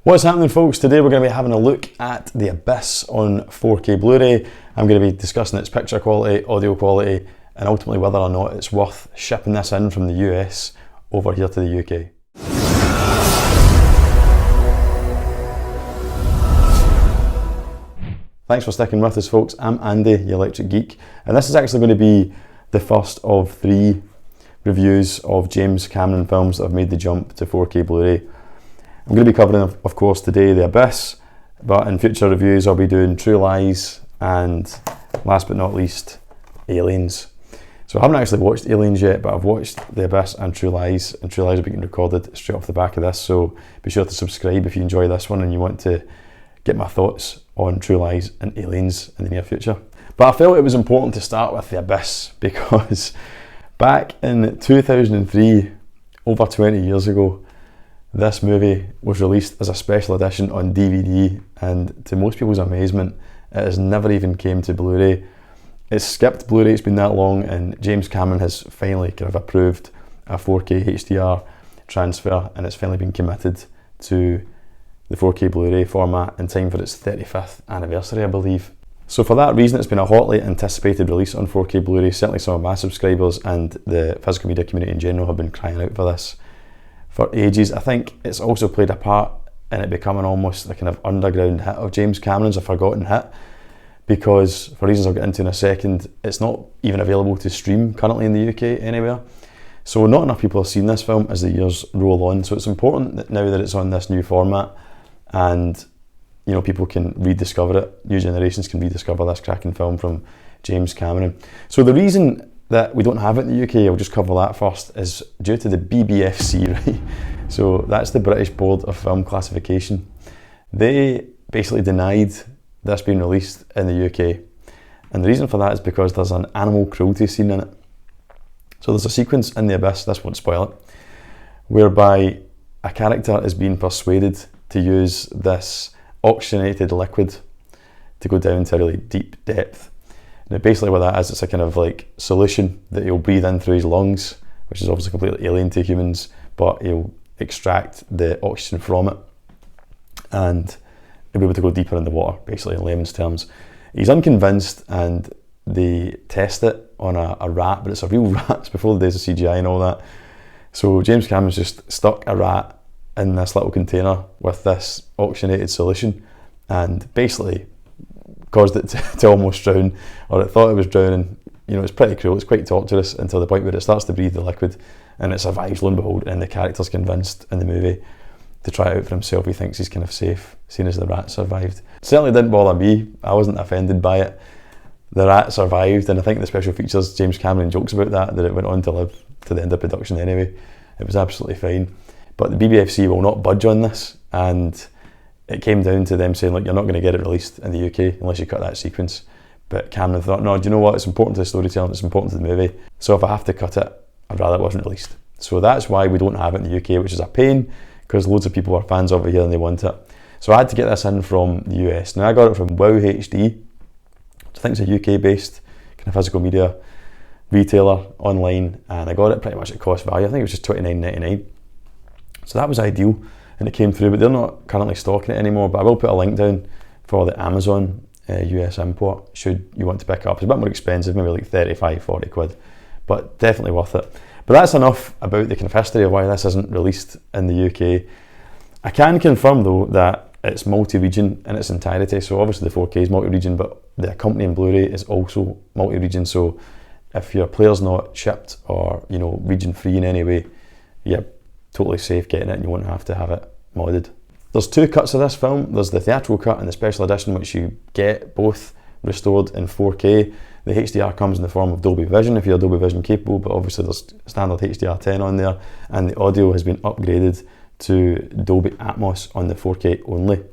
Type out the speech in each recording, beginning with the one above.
What's happening, folks? Today we're going to be having a look at The Abyss on 4K Blu-ray. I'm going to be discussing its picture quality, audio quality, and ultimately whether or not it's worth shipping this in from the US over here to the UK. Thanks for sticking with us, folks. I'm Andy, the Electric Geek, and this is actually going to be the first of 3 reviews of James Cameron films that have made the jump to 4K Blu-ray. I'm going to be covering, of course, today The Abyss, but in future reviews I'll be doing True Lies and, last but not least, Aliens. So I haven't actually watched Aliens yet, but I've watched The Abyss and True Lies will be getting recorded straight off the back of this, so be sure to subscribe if you enjoy this one and you want to get my thoughts on True Lies and Aliens in the near future. But I felt it was important to start with The Abyss because back in 2003, over 20 years ago, this movie was released as a special edition on DVD, and to most people's amazement, it has never even came to Blu-ray. It's skipped Blu-ray, it's been that long, and James Cameron has finally kind of approved a 4K HDR transfer, and it's finally been committed to the 4K Blu-ray format in time for its 35th anniversary, I believe. So for that reason, it's been a hotly anticipated release on 4K Blu-ray. Certainly some of my subscribers and the physical media community in general have been crying out for this for ages. I think it's also played a part in it becoming almost the kind of underground hit of James Cameron's, a forgotten hit, because for reasons I'll get into in a second, it's not even available to stream currently in the UK anywhere. So not enough people have seen this film as the years roll on. So it's important that now that it's on this new format and people can rediscover it, new generations can rediscover this cracking film from James Cameron. So the reason that we don't have it in the UK, I'll just cover that first, is due to the BBFC, right? So that's the British Board of Film Classification. They basically denied this being released in the UK. And the reason for that is because there's an animal cruelty scene in it. So there's a sequence in The Abyss, this won't spoil it, whereby a character is being persuaded to use this oxygenated liquid to go down to a really deep depth. Now basically what that is, it's a kind of like solution that he'll breathe in through his lungs, which is obviously completely alien to humans, but he'll extract the oxygen from it and he'll be able to go deeper in the water, basically in layman's terms. He's unconvinced and they test it on a rat, but it's a real rat. It's before the days of CGI and all that. So James Cameron's just stuck a rat in this little container with this oxygenated solution and basically caused it to almost drown, or it thought it was drowning. It's pretty cruel, it's quite torturous until the point where it starts to breathe the liquid and it survives, lo and behold, and the character's convinced in the movie to try it out for himself. He thinks he's kind of safe, seeing as the rat survived. It certainly didn't bother me, I wasn't offended by it. The rat survived, and I think the special features, James Cameron jokes about that it went on to live to the end of production anyway. It was absolutely fine. But the BBFC will not budge on this, and it came down to them saying, look, you're not going to get it released in the UK unless you cut that sequence. But Cameron thought, no, do you know what, it's important to the storytelling, it's important to the movie, so if I have to cut it, I'd rather it wasn't released. So that's why we don't have it in the UK, which is a pain, because loads of people are fans over here and they want it. So I had to get this in from the US. Now I got it from WOW HD, which I think is a UK based kind of physical media retailer online, and I got it pretty much at cost value. I think it was just $29.99. So that was ideal, and it came through, but they're not currently stocking it anymore. But I will put a link down for the Amazon US import should you want to pick it up. It's a bit more expensive, maybe like 35, 40 quid, but definitely worth it. But that's enough about the kind of history of why this isn't released in the UK. I can confirm though that it's multi-region in its entirety. So obviously the 4K is multi-region, but the accompanying Blu-ray is also multi-region. So if your player's not shipped or region free in any way, you're totally safe getting it and you won't have to have it modded. There's 2 cuts of this film. There's the theatrical cut and the special edition, which you get both restored in 4K. The HDR comes in the form of Dolby Vision if you're Dolby Vision capable, but obviously there's standard HDR10 on there, and the audio has been upgraded to Dolby Atmos on the 4K only.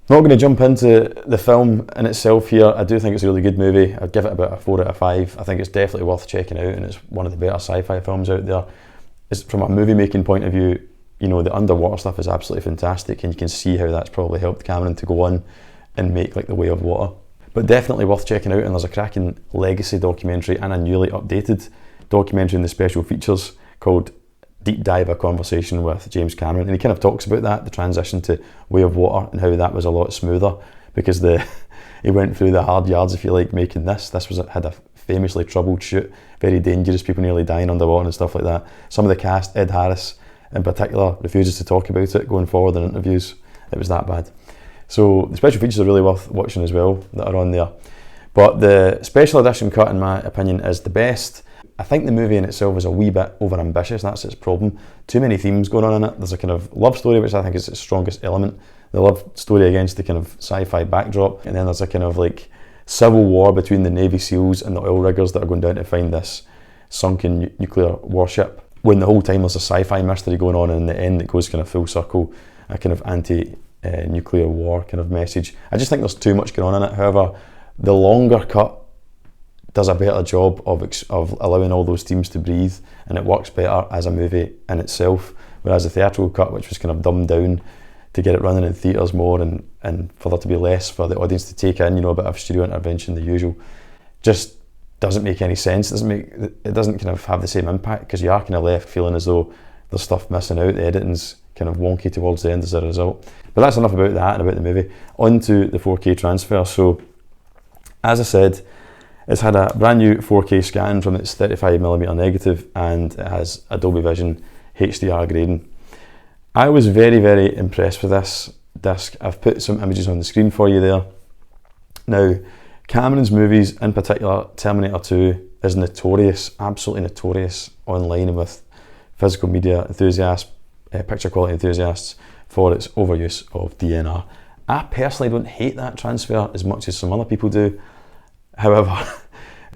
Not going to jump into the film in itself here. I do think it's a really good movie. I'd give it about a 4 out of 5. I think it's definitely worth checking out, and it's one of the better sci-fi films out there. From a movie making point of view, the underwater stuff is absolutely fantastic, and you can see how that's probably helped Cameron to go on and make like The Way of Water. But definitely worth checking out, and there's a cracking legacy documentary and a newly updated documentary in the special features called deep dive a conversation with James Cameron, and he kind of talks about that, the transition to Way of Water, and how that was a lot smoother because he went through the hard yards, if you like, making this. This had a famously troubled shoot, very dangerous, people nearly dying underwater and stuff like that. Some of the cast, Ed Harris in particular, refuses to talk about it going forward in interviews. It was that bad. So the special features are really worth watching as well that are on there. But the special edition cut, in my opinion, is the best. I think the movie in itself is a wee bit over ambitious, that's its problem. Too many themes going on in it. There's a kind of love story, which I think is its strongest element. The love story against the kind of sci-fi backdrop. And then there's a kind of like civil war between the Navy SEALs and the oil riggers that are going down to find this sunken nuclear warship. When the whole time there's a sci-fi mystery going on, and in the end it goes kind of full circle, a kind of anti-nuclear war kind of message. I just think there's too much going on in it. However, the longer cut does a better job of allowing all those themes to breathe, and it works better as a movie in itself. Whereas the theatrical cut, which was kind of dumbed down to get it running in theatres more and for there to be less for the audience to take in, a bit of studio intervention, the usual, just doesn't make any sense. It doesn't kind of have the same impact, because you are kind of left feeling as though there's stuff missing out. The editing's kind of wonky towards the end as a result. But that's enough about that and about the movie. On to the 4K transfer. So, as I said, it's had a brand new 4K scan from its 35mm negative, and it has Dolby Vision HDR grading. I was very, very impressed with this disc. I've put some images on the screen for you there. Now, Cameron's movies, in particular Terminator 2, is notorious, absolutely notorious online and with physical media enthusiasts, picture quality enthusiasts, for its overuse of DNR. I personally don't hate that transfer as much as some other people do. However,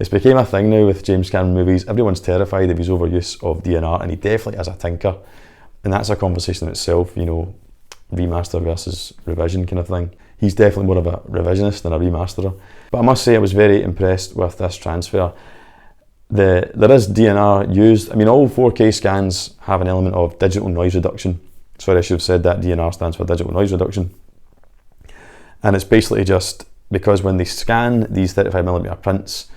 it's became a thing now with James Cameron movies. Everyone's terrified of his overuse of DNR, and he definitely is a tinker. And that's a conversation in itself, remaster versus revision kind of thing. He's definitely more of a revisionist than a remasterer. But I must say I was very impressed with this transfer. There is DNR used. I mean, all 4K scans have an element of digital noise reduction. Sorry, I should have said that. DNR stands for digital noise reduction. And it's basically just because when they scan these 35mm prints,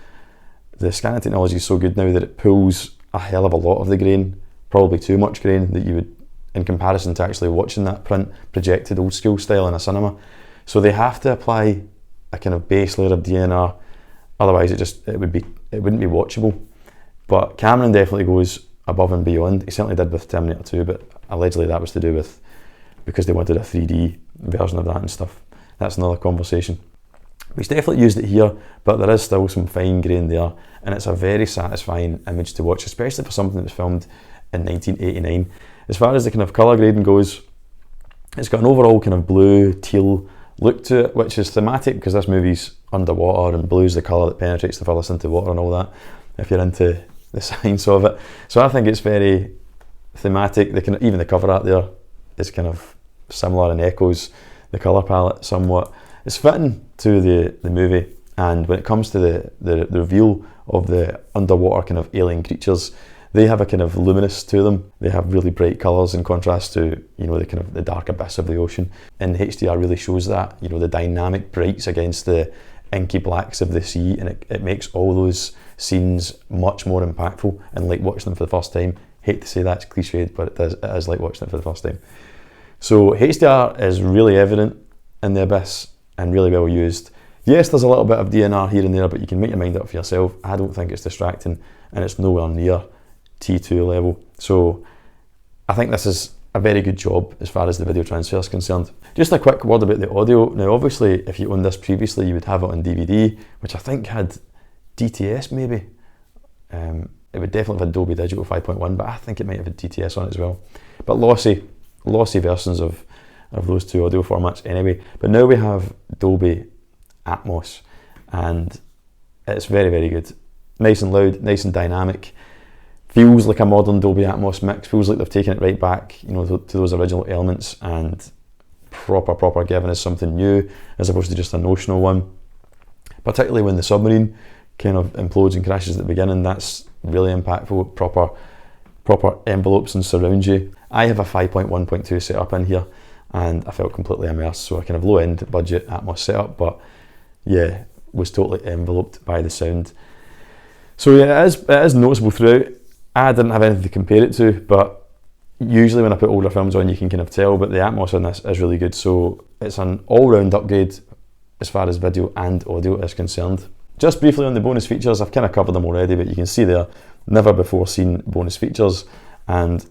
the scanning technology is so good now that it pulls a hell of a lot of the grain, probably too much grain, that you would, in comparison to actually watching that print projected old school style in a cinema. So they have to apply a kind of base layer of DNR, otherwise it wouldn't be watchable. But Cameron definitely goes above and beyond. He certainly did with Terminator 2, but allegedly that was to do with because they wanted a 3D version of that and stuff. That's another conversation. He's definitely used it here, but there is still some fine grain there, and it's a very satisfying image to watch, especially for something that was filmed in 1989. As far as the kind of colour grading goes, it's got an overall kind of blue, teal look to it, which is thematic because this movie's underwater, and blue's the colour that penetrates the furthest into water and all that, if you're into the science of it. So I think it's very thematic. Even the cover art there is kind of similar and echoes the colour palette somewhat. It's fitting to the movie, and when it comes to the reveal of the underwater kind of alien creatures, they have a kind of luminous to them. They have really bright colours in contrast to the kind of the dark abyss of the ocean. And HDR really shows that, the dynamic brights against the inky blacks of the sea, and it makes all those scenes much more impactful and like watching them for the first time. Hate to say that's cliched, but it is like watching it for the first time. So HDR is really evident in the abyss and really well used. Yes, there's a little bit of DNR here and there, but you can make your mind up for yourself. I don't think it's distracting, and it's nowhere near T2 level. So I think this is a very good job as far as the video transfer is concerned. Just a quick word about the audio. Now obviously if you owned this previously, you would have it on DVD, which I think had DTS maybe. It would definitely have a Dolby Digital 5.1, but I think it might have a DTS on it as well. But lossy versions of those two audio formats anyway. But now we have Dolby Atmos, and it's very, very good. Nice and loud, nice and dynamic. Feels like a modern Dolby Atmos mix. Feels like they've taken it right back, to those original elements and proper giving us something new as opposed to just a notional one. Particularly when the submarine kind of implodes and crashes at the beginning, that's really impactful. Proper envelopes and surround you. I have a 5.1.2 setup in here, and I felt completely immersed. So a kind of low end budget Atmos setup, but yeah, was totally enveloped by the sound. So yeah, it is noticeable throughout. I didn't have anything to compare it to, but Usually when I put older films on you can kind of tell, but the Atmos on this is really good, so it's an all-round upgrade as far as video and audio is concerned. Just briefly on the bonus features, I've kind of covered them already, but you can see there, never before seen bonus features, and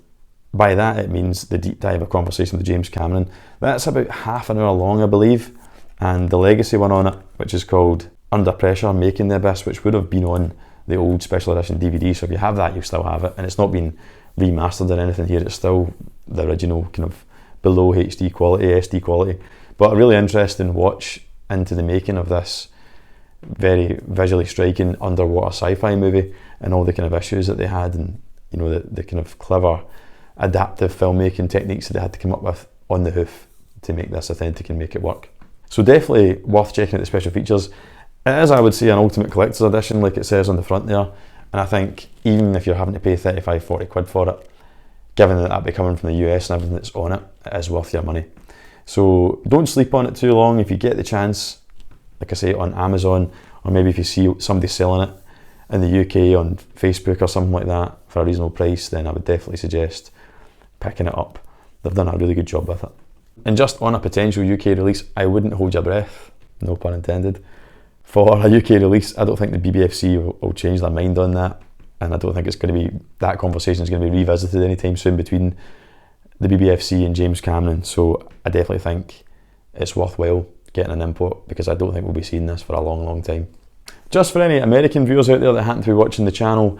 by that it means the deep dive of conversation with James Cameron. That's about half an hour long, I believe, and the legacy one on it, which is called Under Pressure, Making the Abyss, which would have been on the old special edition DVD, so if you have that, you still have it, and it's not been remastered or anything here, it's still the original kind of below HD quality, SD quality, but a really interesting watch into the making of this very visually striking underwater sci-fi movie and all the kind of issues that they had, and you know, the kind of clever adaptive filmmaking techniques that they had to come up with on the hoof to make this authentic and make it work. So definitely worth checking out the special features. It is, I would say, an ultimate collector's edition like it says on the front there, and I think even if you're having to pay 35-40 quid for it, given that that'll be coming from the US and everything that's on it, it is worth your money. So don't sleep on it too long. If you get the chance, like I say, on Amazon, or maybe if you see somebody selling it in the UK on Facebook or something like that for a reasonable price, then I would definitely suggest picking it up. They've done a really good job with it. And just on a potential UK release, I wouldn't hold your breath, no pun intended, for a UK release. I don't think the BBFC will change their mind on that, and I don't think it's going to be, that conversation is going to be revisited anytime soon between the BBFC and James Cameron, so I definitely think it's worthwhile getting an input, because I don't think we'll be seeing this for a long time. Just for any American viewers out there that happen to be watching the channel,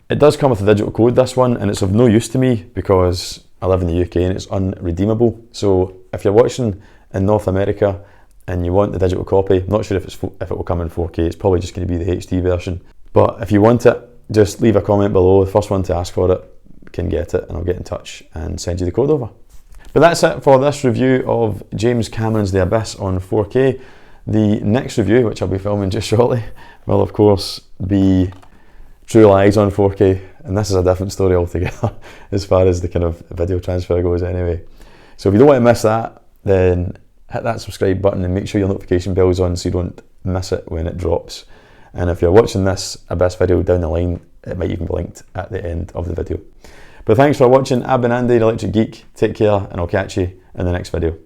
it does come with a digital code, this one, and it's of no use to me because I live in the UK and it's unredeemable. So if you're watching in North America and you want the digital copy, I'm not sure if it will come in 4K, it's probably just going to be the HD version. But if you want it, just leave a comment below. The first one to ask for it can get it, and I'll get in touch and send you the code over. But that's it for this review of James Cameron's The Abyss on 4K. The next review, which I'll be filming just shortly, will of course be True Lies on 4K, and this is a different story altogether as far as the kind of video transfer goes anyway. So if you don't want to miss that, then hit that subscribe button and make sure your notification bell is on so you don't miss it when it drops. And if you're watching this Abyss video down the line, it might even be linked at the end of the video. But thanks for watching. I've been Andy, the Electric Geek. Take care, and I'll catch you in the next video.